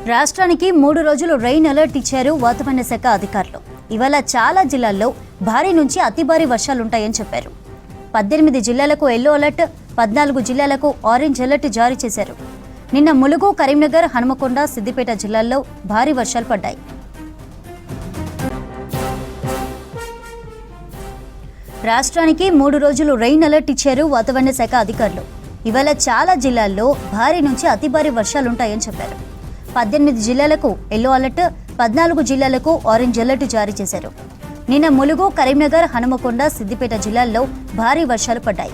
రాష్ట్రానికి 3 రోజులు rain alert ఇచ్చారు వాతావరణ శాఖ అధికారులు. ఇవాళ చాలా జిల్లాల్లో భారీ నుంచి అతి భారీ వర్షాలుంటాయని చెప్పారు. 18 జిల్లాలకు ఎల్లో అలర్ట్, 14 జిల్లాలకు ఆరెంజ్ అలర్ట్ జారీ చేశారు. నిన్న ములుగు, కరీంనగర్, హనుమకొండ, సిద్దిపేట జిల్లాల్లో భారీ వర్షాలు పడ్డాయి. రాష్ట్రానికి 3 రోజులు రెయిన్ అలర్ట్ ఇచ్చారు వాతావరణ శాఖ అధికారులు. ఇవాళ చాలా జిల్లాల్లో భారీ నుంచి అతి భారీ వర్షాలుంటాయని చెప్పారు. 18 జిల్లాలకు ఎల్లో అలర్ట్, 14 జిల్లాలకు ఆరెంజ్ అలర్ట్ జారీ చేశారు. నిన్న ములుగు, కరీంనగర్, హనుమకొండ, సిద్దిపేట జిల్లాల్లో భారీ వర్షాలు పడ్డాయి.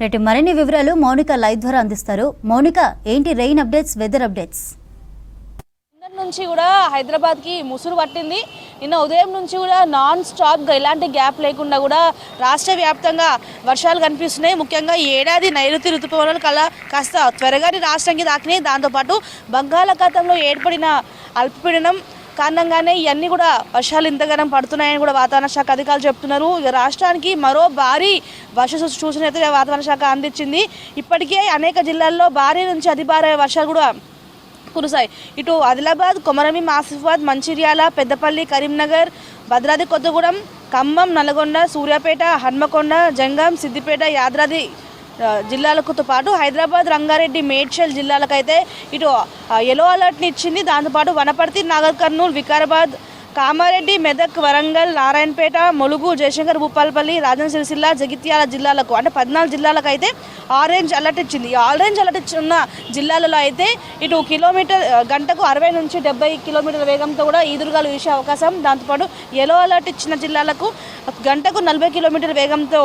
రేటు మరిన్ని వివరాలు మౌనిక లైవ్ ద్వారా అందిస్తారు. మౌనిక, ఏంటి రెయిన్ అప్డేట్స్, వెదర్ అప్డేట్స్? నుంచి కూడా హైదరాబాద్కి ముసురు పట్టింది. నిన్న ఉదయం నుంచి కూడా నాన్ స్టాప్గా ఎలాంటి గ్యాప్ లేకుండా కూడా రాష్ట్ర వ్యాప్తంగా వర్షాలు కనిపిస్తున్నాయి. ముఖ్యంగా ఈ ఏడాది నైరుతి ఋతుపవనాలు కాస్త త్వరగానే రాష్ట్రానికి దాకినాయి. దాంతోపాటు బంగాళాఖాతంలో ఏర్పడిన అల్పపీడనం కారణంగానే ఇవన్నీ కూడా వర్షాలు ఇంతగానం పడుతున్నాయని కూడా వాతావరణ శాఖ అధికారులు చెప్తున్నారు. ఇక రాష్ట్రానికి మరో భారీ వర్ష సూచన అయితే వాతావరణ శాఖ అందించింది. ఇప్పటికే అనేక జిల్లాల్లో భారీ నుంచి అతి భారీ వర్షాలు కూడా కురుసాయి. ఇటు ఆదిలాబాద్, కొమరమి, ఆసిఫాబాద్, మంచిర్యాల, పెద్దపల్లి, కరీంనగర్, భద్రాద్రి కొత్తగూడెం, ఖమ్మం, నల్గొండ, సూర్యాపేట, హన్మకొండ, జంగాం, సిద్దిపేట, యాదాద్రి జిల్లాలతో పాటు హైదరాబాద్, రంగారెడ్డి, మేడ్చల్ జిల్లాలకైతే ఇటు ఎల్లో అలర్ట్ని ఇచ్చింది. దాంతోపాటు వనపర్తి, నాగర్ కర్నూలు, వికారాబాద్, కామారెడ్డి, మెదక్, వరంగల్, నారాయణపేట, ములుగు, జయశంకర్, భూపాలపల్లి, రాజన్న సిరిసిల్ల, జగిత్యాల జిల్లాలకు అంటే 14 జిల్లాలకు అయితే ఆరెంజ్ అలర్ట్ ఇచ్చింది. ఈ ఆరెంజ్ అలర్ట్ ఇచ్చిన జిల్లాలలో అయితే ఇటు గంటకు 60 నుంచి 70 కిలోమీటర్ల వేగంతో కూడా ఈదురుగాలు వీసే అవకాశం. దాంతోపాటు ఎల్లో అలర్ట్ ఇచ్చిన జిల్లాలకు గంటకు 40 కిలోమీటర్ల వేగంతో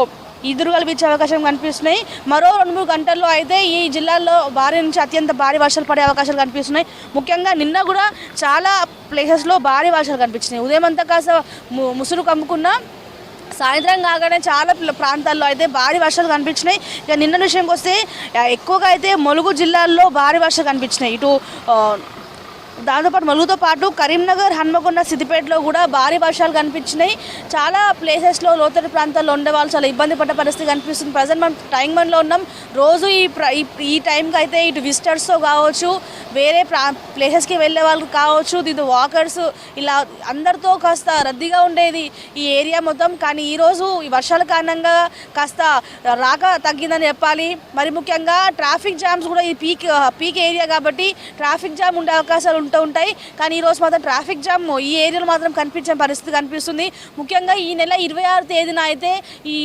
ఈదురుగాలు వీచే అవకాశం కనిపిస్తున్నాయి. మరో 2-3 గంటల్లో అయితే ఈ జిల్లాల్లో భారీ నుంచి అత్యంత భారీ వర్షాలు పడే అవకాశాలు కనిపిస్తున్నాయి. ముఖ్యంగా నిన్న కూడా చాలా ప్లేసెస్లో భారీ వర్షాలు కనిపించినాయి. ఉదయం అంతా కాస్త ముసురు కమ్ముకున్న సాయంత్రం కాగానే చాలా ప్రాంతాల్లో అయితే భారీ వర్షాలు కనిపించినాయి. ఇక నిన్న విషయంకి వస్తే ఎక్కువగా అయితే ములుగు జిల్లాల్లో భారీ వర్షాలు కనిపించినాయి. ఇటు దాంతోపాటు ములుగుతో పాటు కరీంనగర్, హన్మకొండ, సిద్దిపేటలో కూడా భారీ వర్షాలు కనిపించినాయి. చాలా ప్లేసెస్లో లోతట్టు ప్రాంతాల్లో ఉండే వాళ్ళు చాలా ఇబ్బంది పడ్డ పరిస్థితి కనిపిస్తుంది. ప్రజెంట్ మనం టైం వన్లో ఉన్నాం. రోజు ఈ టైంకి అయితే ఇటు విజిటర్స్తో కావచ్చు, వేరే ప్లేసెస్కి వెళ్ళే వాళ్ళు కావచ్చు, ఇది వాకర్స్ ఇలా అందరితో కాస్త రద్దీగా ఉండేది ఈ ఏరియా మొత్తం. కానీ ఈరోజు ఈ వర్షాల కారణంగా కాస్త రాక తగ్గిందని చెప్పాలి. మరి ముఖ్యంగా ట్రాఫిక్ జామ్స్ కూడా ఈ పీక్ ఏరియా కాబట్టి ట్రాఫిక్ జామ్ ఉండే అవకాశాలు ఉంటాయి. కానీ ఈరోజు మాత్రం ట్రాఫిక్ జామ్ ఈ ఏరియాలో మాత్రం కనిపించే పరిస్థితి కనిపిస్తుంది. ముఖ్యంగా ఈ నెల 26వ తేదీన అయితే ఈ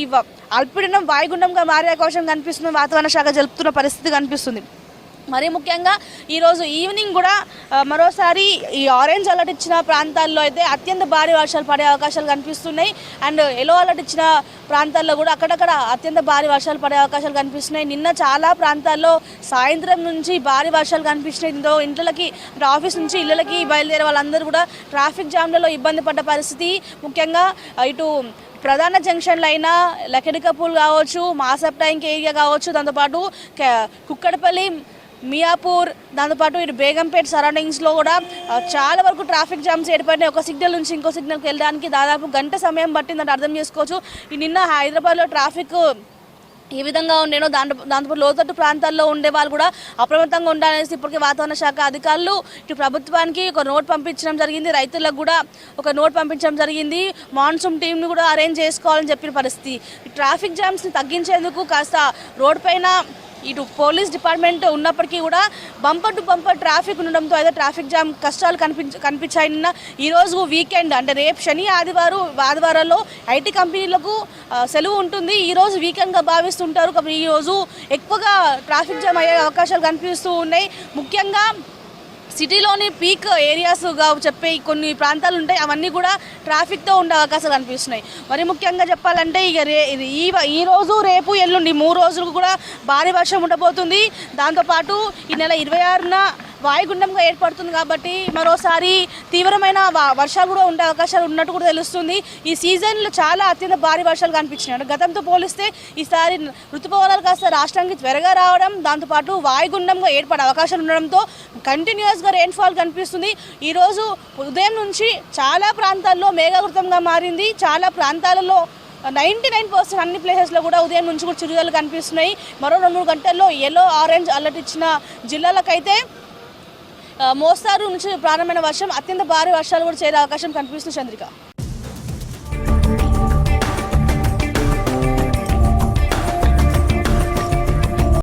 అల్పపీడనం వాయుగుండంగా మారే అవకాశం కనిపిస్తుంది. వాతావరణ శాఖ జరుపుతున్న పరిస్థితి కనిపిస్తుంది. మరి ముఖ్యంగా ఈరోజు ఈవినింగ్ కూడా మరోసారి ఈ ఆరెంజ్ అలర్ట్ ఇచ్చిన ప్రాంతాల్లో అయితే అత్యంత భారీ వర్షాలు పడే అవకాశాలు కనిపిస్తున్నాయి. అండ్ ఎల్లో అలర్ట్ ఇచ్చిన ప్రాంతాల్లో కూడా అక్కడక్కడ అత్యంత భారీ వర్షాలు పడే అవకాశాలు కనిపిస్తున్నాయి. నిన్న చాలా ప్రాంతాల్లో సాయంత్రం నుంచి భారీ వర్షాలు కనిపించినాయి. దీంతో ఇంట్లకి ఆఫీస్ నుంచి ఇళ్ళకి బయలుదేరే వాళ్ళందరూ కూడా ట్రాఫిక్ జామ్లలో ఇబ్బంది పడ్డ పరిస్థితి. ముఖ్యంగా ఇటు ప్రధాన జంక్షన్లు అయినా లకెడికపూల్ కావచ్చు, మాసప్ ట్యాంక్ ఏరియా కావచ్చు, దాంతోపాటు కుక్కడపల్లి, మియాపూర్, దాంతోపాటు ఇటు బేగంపేట సరౌండింగ్స్లో కూడా చాలా వరకు ట్రాఫిక్ జామ్స్ ఏర్పడినాయి. ఒక సిగ్నల్ నుంచి ఇంకో సిగ్నల్కి వెళ్ళడానికి దాదాపు గంట సమయం పట్టిందంటే అర్థం చేసుకోవచ్చు. నిన్న హైదరాబాద్లో ట్రాఫిక్ ఏ విధంగా ఉండేనో దాంతోపాటు లోతట్టు ప్రాంతాల్లో ఉండే వాళ్ళు కూడా అప్రమత్తంగా ఉండాలనేసి ఇప్పటికే వాతావరణ శాఖ అధికారులు ఇటు ప్రభుత్వానికి ఒక నోట్ పంపించడం జరిగింది. రైతులకు కూడా ఒక నోట్ పంపించడం జరిగింది. మాన్సూన్ టీంని కూడా అరేంజ్ చేసుకోవాలని చెప్పిన పరిస్థితి. ట్రాఫిక్ జామ్స్ని తగ్గించేందుకు కాస్త రోడ్ పైన ఇటు పోలీస్ డిపార్ట్మెంట్ ఉన్నప్పటికీ కూడా బంపర్ టు బంపర్ ట్రాఫిక్ ఉండడంతో అయితే ట్రాఫిక్ జామ్ కష్టాలు కనిపించాయి. నిన్న ఈరోజు వీకెండ్ అంటే రేపు శని ఆదివారాల్లో ఐటీ కంపెనీలకు సెలవు ఉంటుంది. ఈరోజు వీకెండ్గా భావిస్తుంటారు కాబట్టి ఈరోజు ఎక్కువగా ట్రాఫిక్ జామ్ అయ్యే అవకాశాలు కనిపిస్తూ ఉన్నాయి. ముఖ్యంగా సిటీలోని పీక్ ఏరియాస్గా చెప్పే కొన్ని ప్రాంతాలు ఉంటాయి, అవన్నీ కూడా ట్రాఫిక్తో ఉండే అవకాశాలు కనిపిస్తున్నాయి. మరి ముఖ్యంగా చెప్పాలంటే ఇక ఈరోజు, రేపు, ఎల్లుండి 3 రోజులకు కూడా భారీ వర్షం ఉండబోతుంది. దాంతోపాటు ఈ నెల 26న వాయుగుండంగా ఏర్పడుతుంది కాబట్టి మరోసారి తీవ్రమైన వర్షాలు కూడా ఉండే అవకాశాలు ఉన్నట్టు కూడా తెలుస్తుంది. ఈ సీజన్లో చాలా అత్యంత భారీ వర్షాలు కనిపించినాయి. గతంతో పోలిస్తే ఈసారి ఋతుపవనాలు కాస్త రాష్ట్రానికి త్వరగా రావడం, దాంతోపాటు వాయుగుండంగా ఏర్పడే అవకాశాలు ఉండడంతో కంటిన్యూస్గా రెయిన్ఫాల్ కనిపిస్తుంది. ఈరోజు ఉదయం నుంచి చాలా ప్రాంతాల్లో మేఘావృతంగా మారింది. చాలా ప్రాంతాలలో 99% అన్ని ప్లేసెస్లో కూడా ఉదయం నుంచి కూడా చిరుజల్లు కనిపిస్తున్నాయి. మరో 2-3 గంటల్లో ఎల్లో ఆరెంజ్ అలర్ట్ ఇచ్చిన జిల్లాలకైతే మోస్తారు నుంచి ప్రారంభమైన వర్షం అత్యంత భారీ వర్షాలు కూడా చేరే అవకాశం కనిపిస్తుంది చంద్రిక.